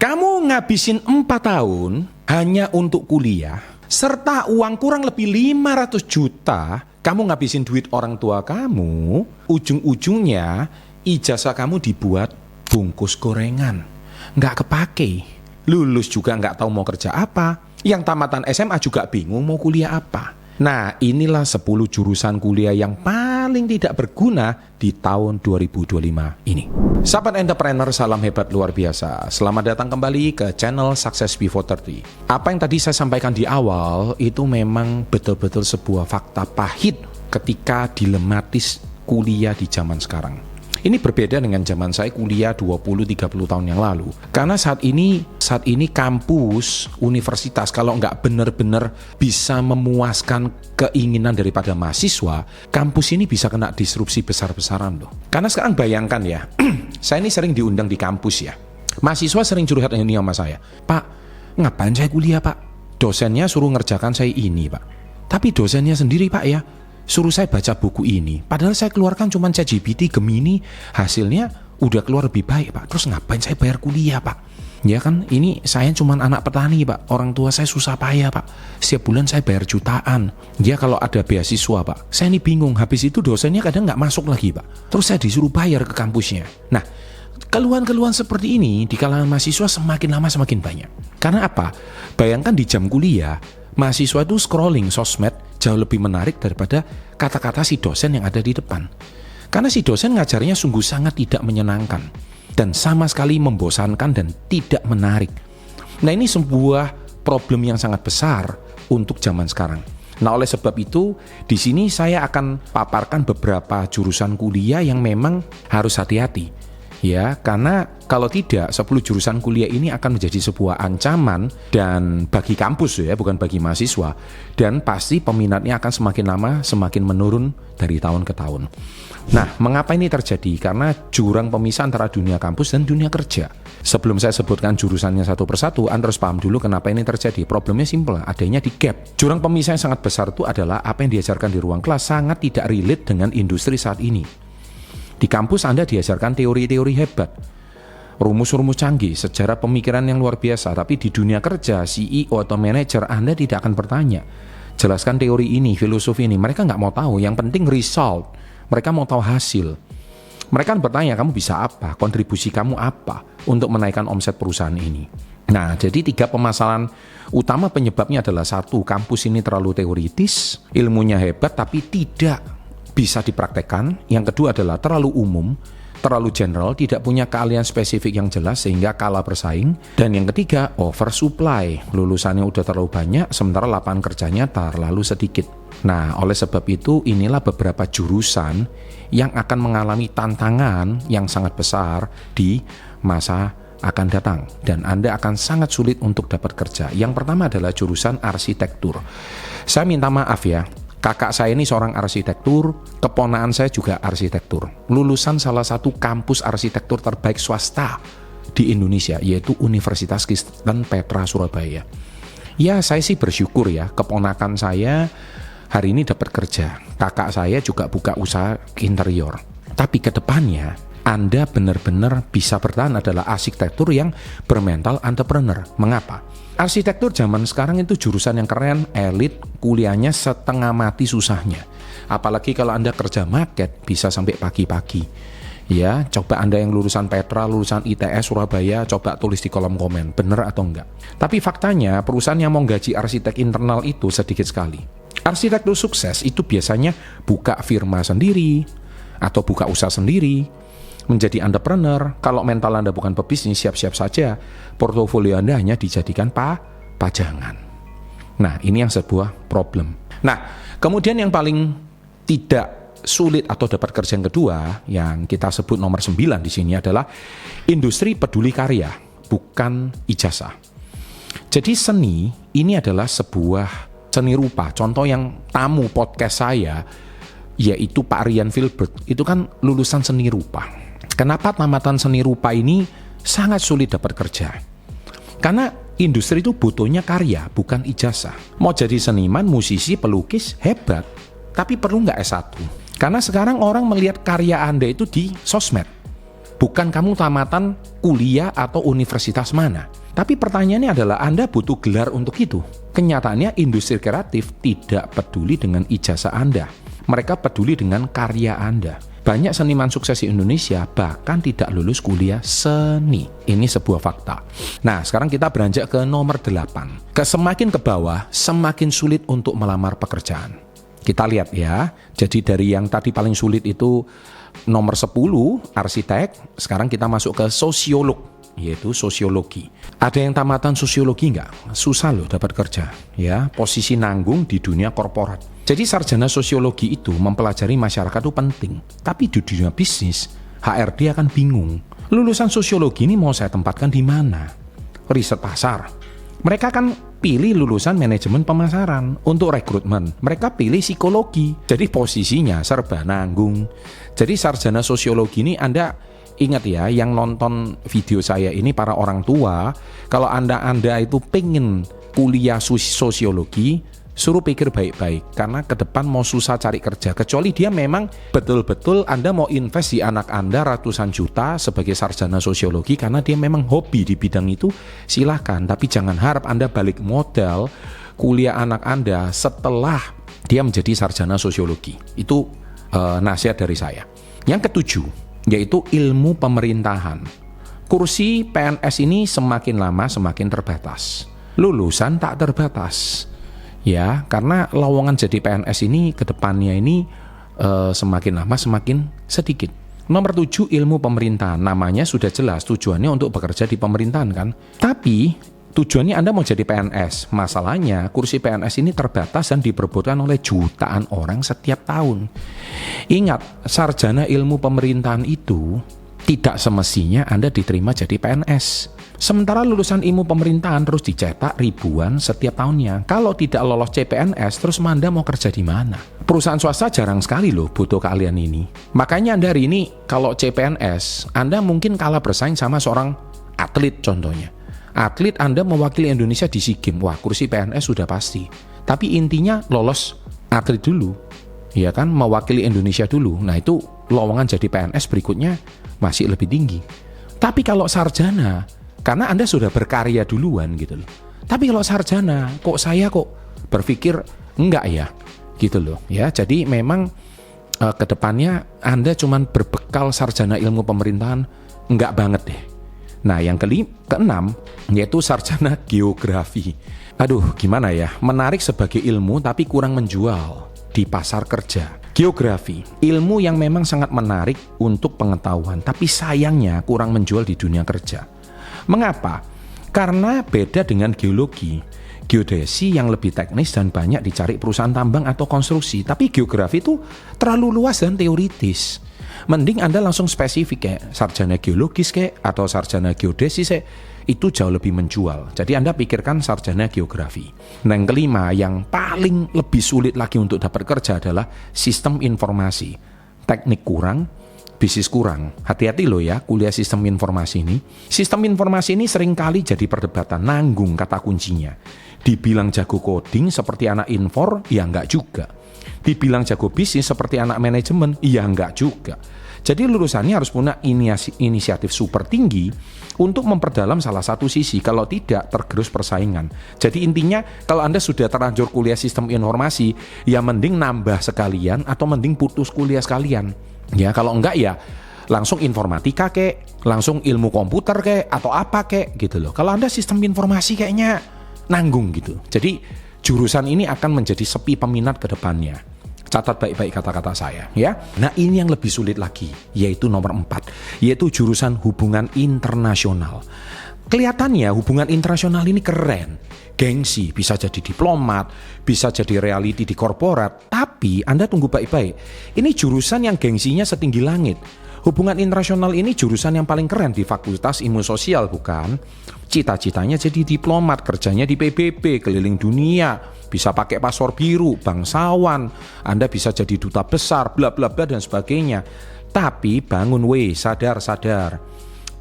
Kamu ngabisin 4 tahun hanya untuk kuliah, serta uang kurang lebih 500 juta, kamu ngabisin duit orang tua kamu, ujung-ujungnya ijazah kamu dibuat bungkus gorengan. Nggak kepake, lulus juga nggak tahu mau kerja apa, yang tamatan SMA juga bingung mau kuliah apa. Nah, inilah 10 jurusan kuliah yang paling tidak berguna di tahun 2025 ini. Sahabat entrepreneur, salam hebat luar biasa. Selamat datang kembali ke channel Success Before 30. Apa yang tadi saya sampaikan di awal itu memang betul-betul sebuah fakta pahit ketika dilematis kuliah di zaman sekarang. Ini berbeda dengan zaman saya kuliah 20-30 tahun yang lalu. Karena saat ini kampus, universitas kalau nggak benar-benar bisa memuaskan keinginan daripada mahasiswa, kampus ini bisa kena disrupsi besar-besaran loh. Karena sekarang bayangkan ya, saya ini sering diundang di kampus ya. Mahasiswa sering curhat ini sama saya. Pak, ngapain saya kuliah Pak? Dosennya suruh ngerjakan saya ini Pak. Tapi dosennya sendiri Pak ya, suruh saya baca buku ini, padahal saya keluarkan cuma ChatGPT, Gemini, hasilnya udah keluar lebih baik Pak. Terus ngapain saya bayar kuliah Pak? Ya kan, ini saya cuma anak petani Pak, orang tua saya susah payah Pak, setiap bulan saya bayar jutaan. Ya kalau ada beasiswa Pak, saya ini bingung, habis itu dosennya kadang nggak masuk lagi Pak, terus saya disuruh bayar ke kampusnya. Nah, keluhan-keluhan seperti ini di kalangan mahasiswa semakin lama semakin banyak. Karena apa? Bayangkan di jam kuliah, mahasiswa itu scrolling sosmed jauh lebih menarik daripada kata-kata si dosen yang ada di depan. Karena si dosen ngajarnya sungguh sangat tidak menyenangkan dan sama sekali membosankan dan tidak menarik. Nah, ini sebuah problem yang sangat besar untuk zaman sekarang. Nah, oleh sebab itu di sini saya akan paparkan beberapa jurusan kuliah yang memang harus hati-hati. Ya, karena kalau tidak 10 jurusan kuliah ini akan menjadi sebuah ancaman dan bagi kampus ya, bukan bagi mahasiswa, dan pasti peminatnya akan semakin lama semakin menurun dari tahun ke tahun. Nah, mengapa ini terjadi? Karena jurang pemisah antara dunia kampus dan dunia kerja. Sebelum saya sebutkan jurusannya satu persatu, Anda harus paham dulu kenapa ini terjadi. Problemnya simpel, adanya di gap. Jurang pemisah yang sangat besar itu adalah apa yang diajarkan di ruang kelas sangat tidak relate dengan industri saat ini. Di kampus Anda diajarkan teori-teori hebat, rumus-rumus canggih, sejarah pemikiran yang luar biasa, tapi di dunia kerja, CEO atau manajer Anda tidak akan bertanya, jelaskan teori ini, filosofi ini, mereka nggak mau tahu, yang penting result, mereka mau tahu hasil. Mereka bertanya, kamu bisa apa, kontribusi kamu apa untuk menaikkan omset perusahaan ini. Nah, jadi 3 permasalahan utama penyebabnya adalah 1, kampus ini terlalu teoritis, ilmunya hebat tapi tidak bisa dipraktekkan. Yang kedua adalah terlalu umum, terlalu general, tidak punya keahlian spesifik yang jelas sehingga kalah bersaing. Dan yang ketiga, oversupply, lulusannya udah terlalu banyak sementara lapangan kerjanya terlalu sedikit. Nah, oleh sebab itu inilah beberapa jurusan yang akan mengalami tantangan yang sangat besar di masa akan datang dan Anda akan sangat sulit untuk dapat kerja. Yang pertama adalah jurusan arsitektur. Saya minta maaf ya, kakak saya ini seorang arsitektur, keponakan saya juga arsitektur. Lulusan salah satu kampus arsitektur terbaik swasta di Indonesia, yaitu Universitas Kristen Petra Surabaya. Ya, saya sih bersyukur ya, keponakan saya hari ini dapat kerja. Kakak saya juga buka usaha interior. Tapi ke depannya, Anda benar-benar bisa bertahan adalah arsitektur yang bermental entrepreneur. Mengapa? Arsitektur zaman sekarang itu jurusan yang keren, elit, kuliahnya setengah mati susahnya. Apalagi kalau Anda kerja market bisa sampai pagi-pagi. Ya, coba Anda yang lulusan Petra, lulusan ITS Surabaya, coba tulis di kolom komen, benar atau enggak. Tapi faktanya perusahaan yang mau gaji arsitek internal itu sedikit sekali. Arsitektur sukses itu biasanya buka firma sendiri atau buka usaha sendiri, menjadi entrepreneur. Kalau mental Anda bukan pebisnis, siap-siap saja portofolio Anda hanya dijadikan pajangan. Nah, ini yang sebuah problem. Nah, kemudian yang paling tidak sulit atau dapat kerja yang kedua, yang kita sebut nomor 9 di sini adalah industri peduli karya, bukan ijazah. Jadi seni ini adalah sebuah seni rupa. Contoh yang tamu podcast saya, yaitu Pak Rian Filbert, itu kan lulusan seni rupa. Kenapa tamatan seni rupa ini sangat sulit dapat kerja? Karena industri itu butuhnya karya, bukan ijazah. Mau jadi seniman, musisi, pelukis, hebat. Tapi perlu nggak S1? Karena sekarang orang melihat karya Anda itu di sosmed. Bukan kamu tamatan kuliah atau universitas mana. Tapi pertanyaannya adalah Anda butuh gelar untuk itu. Kenyataannya industri kreatif tidak peduli dengan ijazah Anda. Mereka peduli dengan karya Anda. Banyak seniman sukses di Indonesia bahkan tidak lulus kuliah seni. Ini sebuah fakta. Nah, sekarang kita beranjak ke nomor 8. Semakin ke bawah, semakin sulit untuk melamar pekerjaan. Kita lihat ya. Jadi dari yang tadi paling sulit itu nomor 10, arsitek. Sekarang kita masuk ke sosiolog, yaitu sosiologi. Ada yang tamatan sosiologi nggak? Susah loh dapat kerja. Ya, posisi nanggung di dunia korporat. Jadi sarjana sosiologi itu mempelajari masyarakat itu penting. Tapi di dunia bisnis, HRD akan bingung. Lulusan sosiologi ini mau saya tempatkan di mana? Riset pasar. Mereka kan pilih lulusan manajemen pemasaran. Untuk rekrutmen, mereka pilih psikologi. Jadi posisinya serba nanggung. Jadi sarjana sosiologi ini Anda ingat ya, yang nonton video saya ini para orang tua, kalau Anda itu pengen kuliah sosiologi, suruh pikir baik-baik, karena ke depan mau susah cari kerja, kecuali dia memang betul-betul Anda mau invest di anak Anda ratusan juta sebagai sarjana sosiologi karena dia memang hobi di bidang itu, silahkan. Tapi jangan harap Anda balik modal kuliah anak Anda setelah dia menjadi sarjana sosiologi. Itu nasihat dari saya. Yang ketujuh, yaitu ilmu pemerintahan. Kursi PNS ini semakin lama semakin terbatas. Lulusan tak terbatas. Ya, karena lowongan jadi PNS ini ke depannya ini semakin lama semakin sedikit. Nomor 7, ilmu pemerintahan. Namanya sudah jelas, tujuannya untuk bekerja di pemerintahan kan. Tapi tujuannya Anda mau jadi PNS. Masalahnya kursi PNS ini terbatas dan diperebutkan oleh jutaan orang setiap tahun. Ingat, sarjana ilmu pemerintahan itu tidak semestinya Anda diterima jadi PNS. Sementara lulusan ilmu pemerintahan terus dicetak ribuan setiap tahunnya. Kalau tidak lolos CPNS, terus Anda mau kerja di mana? Perusahaan swasta jarang sekali loh butuh kalian ini. Makanya Anda hari ini kalau CPNS, Anda mungkin kalah bersaing sama seorang atlet contohnya. Atlet Anda mewakili Indonesia di SEA Games, wah kursi PNS sudah pasti. Tapi intinya lolos atlet dulu, ya kan, mewakili Indonesia dulu. Nah itu lowongan jadi PNS berikutnya masih lebih tinggi. Tapi kalau sarjana, karena Anda sudah berkarya duluan gitu loh. Tapi kalau sarjana, saya berpikir enggak ya, gitu loh. Ya, jadi memang ke depannya Anda cuman berbekal sarjana ilmu pemerintahan enggak banget deh. Nah, yang keenam yaitu sarjana geografi. Aduh, gimana ya? Menarik sebagai ilmu tapi kurang menjual di pasar kerja. Geografi, ilmu yang memang sangat menarik untuk pengetahuan, tapi sayangnya kurang menjual di dunia kerja. Mengapa? Karena beda dengan geologi. Geodesi yang lebih teknis dan banyak dicari perusahaan tambang atau konstruksi. Tapi geografi itu terlalu luas dan teoritis. Mending Anda langsung spesifik kayak sarjana geologis kayak atau sarjana geodesi itu jauh lebih menjual. Jadi Anda pikirkan sarjana geografi. Nah, yang kelima yang paling lebih sulit lagi untuk dapat kerja adalah sistem informasi. Teknik kurang, bisnis kurang. Hati-hati loh ya kuliah sistem informasi ini. Sistem informasi ini seringkali jadi perdebatan, nanggung kata kuncinya. Dibilang jago coding seperti anak infor, ya enggak juga. Dibilang jago bisnis seperti anak manajemen, ya enggak juga. Jadi lulusannya harus punya inisiatif super tinggi untuk memperdalam salah satu sisi. Kalau tidak, tergerus persaingan. Jadi intinya kalau Anda sudah terlanjur kuliah sistem informasi, ya mending nambah sekalian atau mending putus kuliah sekalian. Ya kalau enggak ya langsung informatika kek, langsung ilmu komputer kek, atau apa kek gitu loh. Kalau Anda sistem informasi kayaknya nanggung gitu. Jadi jurusan ini akan menjadi sepi peminat ke depannya. Catat baik-baik kata-kata saya ya. Nah ini yang lebih sulit lagi, yaitu nomor 4, yaitu jurusan hubungan internasional. Kelihatannya hubungan internasional ini keren, gengsi, bisa jadi diplomat, bisa jadi reality di korporat. Tapi Anda tunggu baik-baik, ini jurusan yang gengsinya setinggi langit. Hubungan internasional ini jurusan yang paling keren di Fakultas Ilmu Sosial, bukan? Cita-citanya jadi diplomat, kerjanya di PBB, keliling dunia, bisa pakai paspor biru, bangsawan, Anda bisa jadi duta besar, bla bla bla dan sebagainya. Tapi bangun sadar.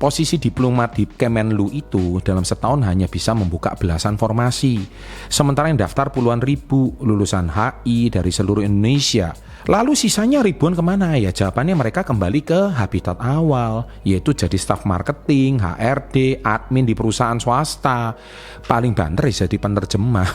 posisi diplomat di Kemenlu itu dalam setahun hanya bisa membuka belasan formasi. Sementara yang daftar puluhan ribu lulusan HI dari seluruh Indonesia. Lalu sisanya ribuan kemana? Ya jawabannya mereka kembali ke habitat awal, yaitu jadi staf marketing, HRD, admin di perusahaan swasta. Paling banter ya jadi penerjemah.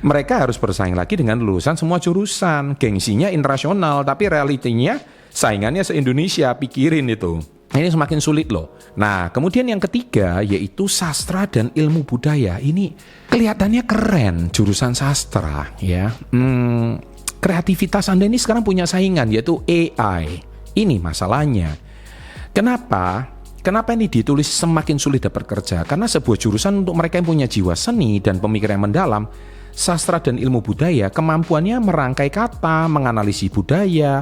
Mereka harus bersaing lagi dengan lulusan semua jurusan. Gengsinya internasional, tapi realitinya saingannya se-Indonesia. Pikirin itu. Ini semakin sulit loh. Nah, kemudian yang ketiga yaitu sastra dan ilmu budaya. Ini kelihatannya keren, jurusan sastra ya. Kreativitas Anda ini sekarang punya saingan yaitu AI. Ini masalahnya. Kenapa? Kenapa ini ditulis semakin sulit dapat kerja? Karena sebuah jurusan untuk mereka yang punya jiwa seni dan pemikiran yang mendalam, sastra dan ilmu budaya, kemampuannya merangkai kata, menganalisis budaya,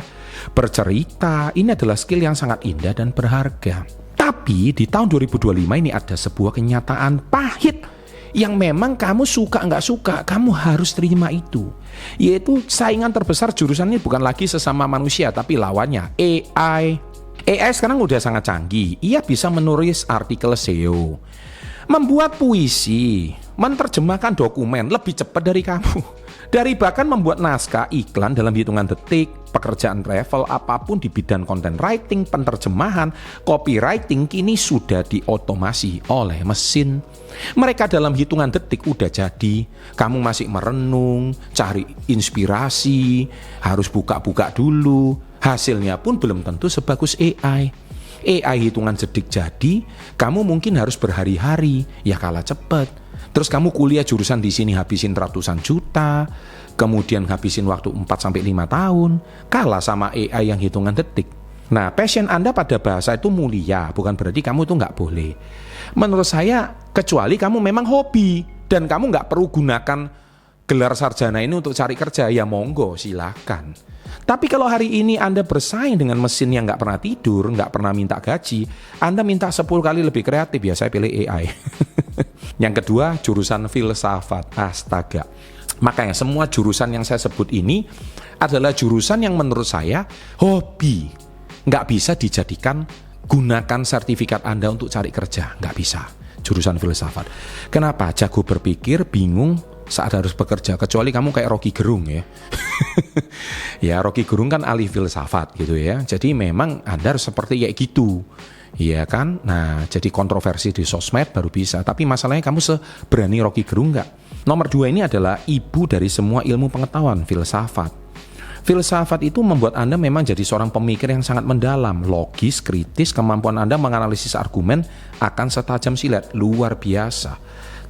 bercerita, ini adalah skill yang sangat indah dan berharga. Tapi di tahun 2025 ini ada sebuah kenyataan pahit yang memang kamu suka nggak suka, kamu harus terima itu. Yaitu saingan terbesar jurusan ini bukan lagi sesama manusia, tapi lawannya AI. AI sekarang udah sangat canggih. Ia bisa menulis artikel SEO, membuat puisi, menerjemahkan dokumen lebih cepat dari kamu. Dari bahkan membuat naskah iklan dalam hitungan detik, pekerjaan travel apapun di bidang content writing, penerjemahan, copywriting kini sudah diotomasi oleh mesin. Mereka dalam hitungan detik udah jadi. Kamu masih merenung, cari inspirasi, harus buka-buka dulu. Hasilnya pun belum tentu sebagus AI. AI hitungan detik jadi, kamu mungkin harus berhari-hari, ya kalah cepat. Terus kamu kuliah jurusan di sini habisin ratusan juta, kemudian habisin waktu 4-5 tahun, kalah sama AI yang hitungan detik. Nah, passion Anda pada bahasa itu mulia, bukan berarti kamu itu nggak boleh. Menurut saya, kecuali kamu memang hobi, dan kamu nggak perlu gunakan gelar sarjana ini untuk cari kerja, ya monggo, silakan. Tapi kalau hari ini Anda bersaing dengan mesin yang nggak pernah tidur, nggak pernah minta gaji, Anda minta 10 kali lebih kreatif, ya saya pilih AI. Yang kedua, jurusan filsafat. Astaga. Makanya semua jurusan yang saya sebut ini adalah jurusan yang menurut saya hobi. Nggak bisa dijadikan gunakan sertifikat Anda untuk cari kerja. Nggak bisa. Jurusan filsafat. Kenapa? Jago berpikir, bingung saat harus bekerja. Kecuali kamu kayak Rocky Gerung ya. Ya, Rocky Gerung kan ahli filsafat gitu ya. Jadi memang Anda harus seperti kayak gitu. Iya kan? Nah, jadi kontroversi di sosmed baru bisa. Tapi masalahnya kamu seberani Rocky Gerung nggak? Nomor 2 ini adalah ibu dari semua ilmu pengetahuan, filsafat. Filsafat itu membuat Anda memang jadi seorang pemikir yang sangat mendalam, logis, kritis, kemampuan Anda menganalisis argumen akan setajam silet, luar biasa.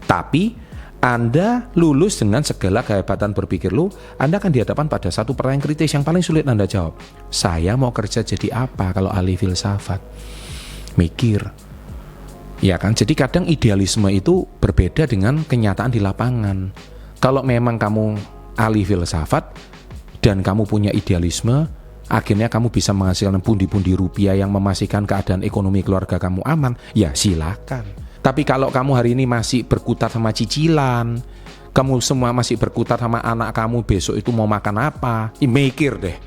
Tapi Anda lulus dengan segala kehebatan berpikir Anda akan dihadapkan pada satu pertanyaan kritis yang paling sulit Anda jawab. Saya mau kerja jadi apa kalau ahli filsafat? Mikir. Ya kan, jadi kadang idealisme itu berbeda dengan kenyataan di lapangan. Kalau memang kamu ahli filsafat dan kamu punya idealisme, akhirnya kamu bisa menghasilkan pundi-pundi rupiah yang memastikan keadaan ekonomi keluarga kamu aman, ya silakan. Tapi kalau kamu hari ini masih berkutat sama cicilan, kamu semua masih berkutat sama anak kamu besok itu mau makan apa, mikir deh.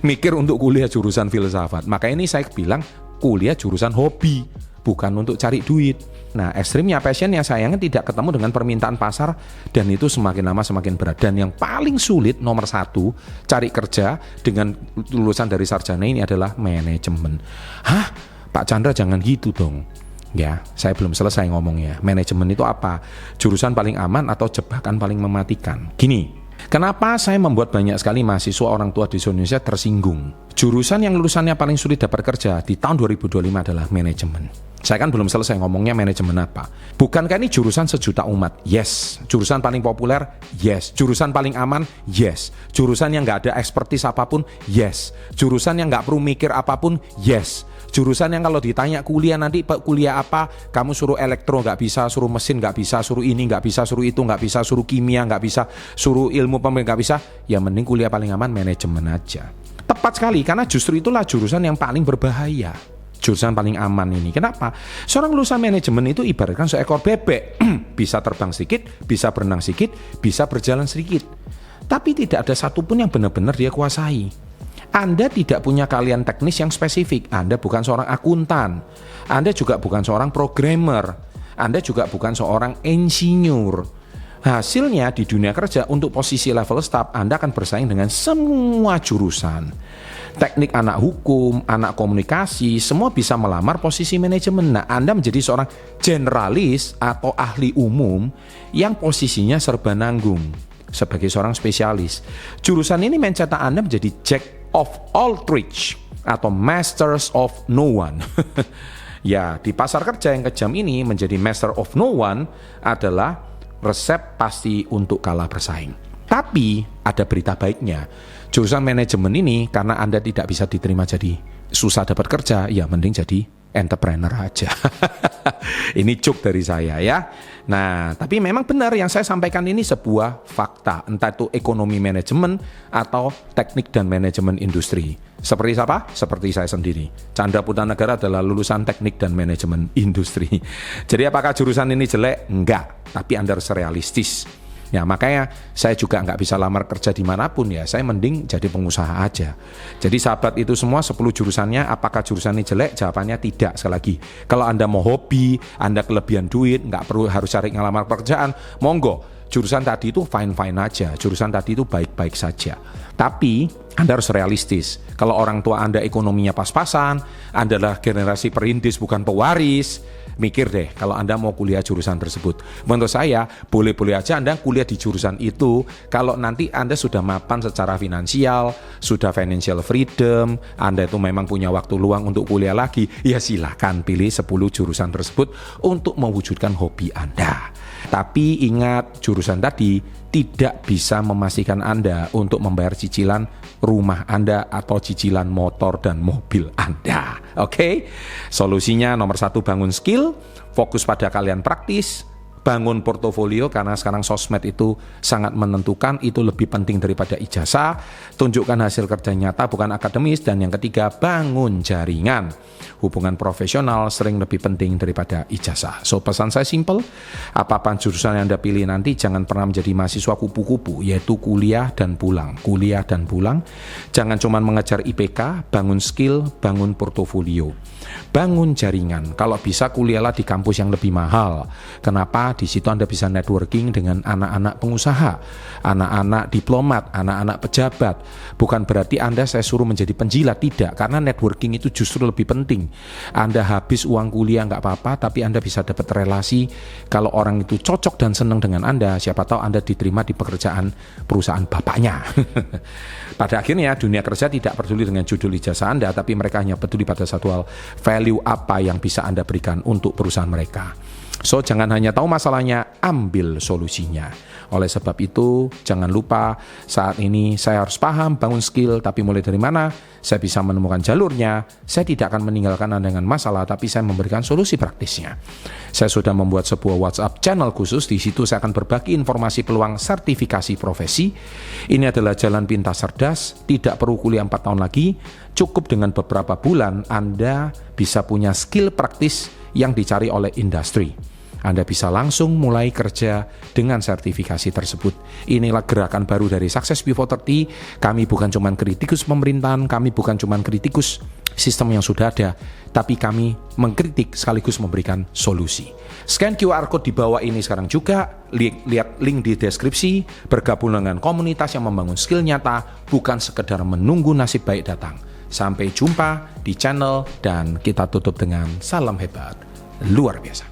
Mikir untuk kuliah jurusan filsafat. Maka ini saya bilang kuliah jurusan hobi, bukan untuk cari duit. Nah, ekstrimnya passionnya sayangnya tidak ketemu dengan permintaan pasar, dan itu semakin lama semakin berat. Dan yang paling sulit nomor 1 cari kerja dengan lulusan dari sarjana ini adalah manajemen. Hah? Pak Chandra jangan gitu dong. Ya, saya belum selesai ngomongnya. Manajemen itu apa? Jurusan paling aman atau jebakan paling mematikan? Gini, kenapa saya membuat banyak sekali mahasiswa orang tua di Indonesia tersinggung? Jurusan yang lulusannya paling sulit dapat kerja di tahun 2025 adalah manajemen. Saya kan belum selesai ngomongnya manajemen apa. Bukankah ini jurusan sejuta umat? Yes. Jurusan paling populer? Yes. Jurusan paling aman? Yes. Jurusan yang nggak ada ekspertis apapun? Yes. Jurusan yang nggak perlu mikir apapun? Yes. Jurusan yang kalau ditanya kuliah nanti kuliah apa, kamu suruh elektro nggak bisa, suruh mesin nggak bisa, suruh ini nggak bisa, suruh itu nggak bisa, suruh kimia nggak bisa, suruh ilmu pemerintahan nggak bisa, ya mending kuliah paling aman manajemen aja. Tepat sekali, karena justru itulah jurusan yang paling berbahaya. Jurusan paling aman ini. Kenapa? Seorang lulusan manajemen itu ibaratkan seekor bebek. Bisa terbang sedikit, bisa berenang sedikit, bisa berjalan sedikit. Tapi tidak ada satupun yang benar-benar dia kuasai. Anda tidak punya keahlian teknis yang spesifik. Anda bukan seorang akuntan. Anda juga bukan seorang programmer. Anda juga bukan seorang insinyur. Hasilnya di dunia kerja untuk posisi level staff, Anda akan bersaing dengan semua jurusan. Teknik anak hukum, anak komunikasi, semua bisa melamar posisi manajemen. Nah, Anda menjadi seorang generalis atau ahli umum yang posisinya serba nanggung sebagai seorang spesialis. Jurusan ini mencetak Anda menjadi jack of all trades atau masters of no one. Ya, di pasar kerja yang kejam ini menjadi master of no one adalah resep pasti untuk kalah bersaing. Tapi ada berita baiknya. Jurusan manajemen ini karena Anda tidak bisa diterima jadi susah dapat kerja, ya mending jadi entrepreneur aja. Ini joke dari saya ya. Nah, tapi memang benar yang saya sampaikan ini sebuah fakta, entah itu ekonomi manajemen atau teknik dan manajemen industri. Seperti siapa? Seperti saya sendiri. Chandra Putranegara adalah lulusan teknik dan manajemen industri. Jadi apakah jurusan ini jelek? Enggak, tapi Anda harus realistis. Ya, makanya saya juga nggak bisa lamar kerja dimanapun ya, saya mending jadi pengusaha aja. Jadi sahabat itu semua 10 jurusannya, apakah jurusan ini jelek? Jawabannya tidak. Sekali lagi, kalau Anda mau hobi, Anda kelebihan duit, nggak perlu harus cari ngelamar pekerjaan, monggo. Jurusan tadi itu fine-fine aja, jurusan tadi itu baik-baik saja. Tapi Anda harus realistis. Kalau orang tua Anda ekonominya pas-pasan, Anda adalah generasi perintis bukan pewaris, mikir deh kalau Anda mau kuliah jurusan tersebut. Menurut saya, boleh-boleh aja Anda kuliah di jurusan itu kalau nanti Anda sudah mapan secara finansial, sudah financial freedom, Anda itu memang punya waktu luang untuk kuliah lagi, ya silahkan pilih 10 jurusan tersebut untuk mewujudkan hobi Anda. Tapi ingat, jurusan tadi tidak bisa memastikan Anda untuk membayar cicilan rumah Anda atau cicilan motor dan mobil Anda. Oke? Solusinya nomor 1, bangun skill, fokus pada kalian praktis, bangun portofolio karena sekarang sosmed itu sangat menentukan, itu lebih penting daripada ijazah, tunjukkan hasil kerja nyata bukan akademis, dan yang ketiga, bangun jaringan. Hubungan profesional sering lebih penting daripada ijazah. So pesan saya simple, apapun jurusan yang Anda pilih nanti jangan pernah menjadi mahasiswa kupu-kupu, yaitu kuliah dan pulang, kuliah dan pulang. Jangan cuma mengejar IPK, bangun skill, bangun portofolio, bangun jaringan. Kalau bisa kuliahlah di kampus yang lebih mahal. Kenapa? Di situ Anda bisa networking dengan anak-anak pengusaha, anak-anak diplomat, anak-anak pejabat. Bukan berarti Anda saya suruh menjadi penjilat, tidak, karena networking itu justru lebih penting. Anda habis uang kuliah nggak apa-apa, tapi Anda bisa dapat relasi. Kalau orang itu cocok dan senang dengan Anda, siapa tahu Anda diterima di pekerjaan perusahaan bapaknya. Pada akhirnya dunia kerja tidak peduli dengan judul ijazah Anda, tapi mereka hanya peduli pada satu hal, value apa yang bisa Anda berikan untuk perusahaan mereka. So, jangan hanya tahu masalahnya, ambil solusinya. Oleh sebab itu, jangan lupa saat ini saya harus paham, bangun skill, tapi mulai dari mana? Saya bisa menemukan jalurnya. Saya tidak akan meninggalkan Anda dengan masalah, tapi saya memberikan solusi praktisnya. Saya sudah membuat sebuah WhatsApp channel khusus, di situ saya akan berbagi informasi peluang sertifikasi profesi. Ini adalah jalan pintas cerdas, tidak perlu kuliah 4 tahun lagi, cukup dengan beberapa bulan Anda bisa punya skill praktis yang dicari oleh industri. Anda bisa langsung mulai kerja dengan sertifikasi tersebut. Inilah gerakan baru dari Success Before 30. Kami bukan cuma kritikus pemerintahan, kami bukan cuma kritikus sistem yang sudah ada, tapi kami mengkritik sekaligus memberikan solusi. Scan QR Code di bawah ini sekarang juga, lihat link di deskripsi, bergabung dengan komunitas yang membangun skill nyata, bukan sekedar menunggu nasib baik datang. Sampai jumpa di channel, dan kita tutup dengan salam hebat luar biasa.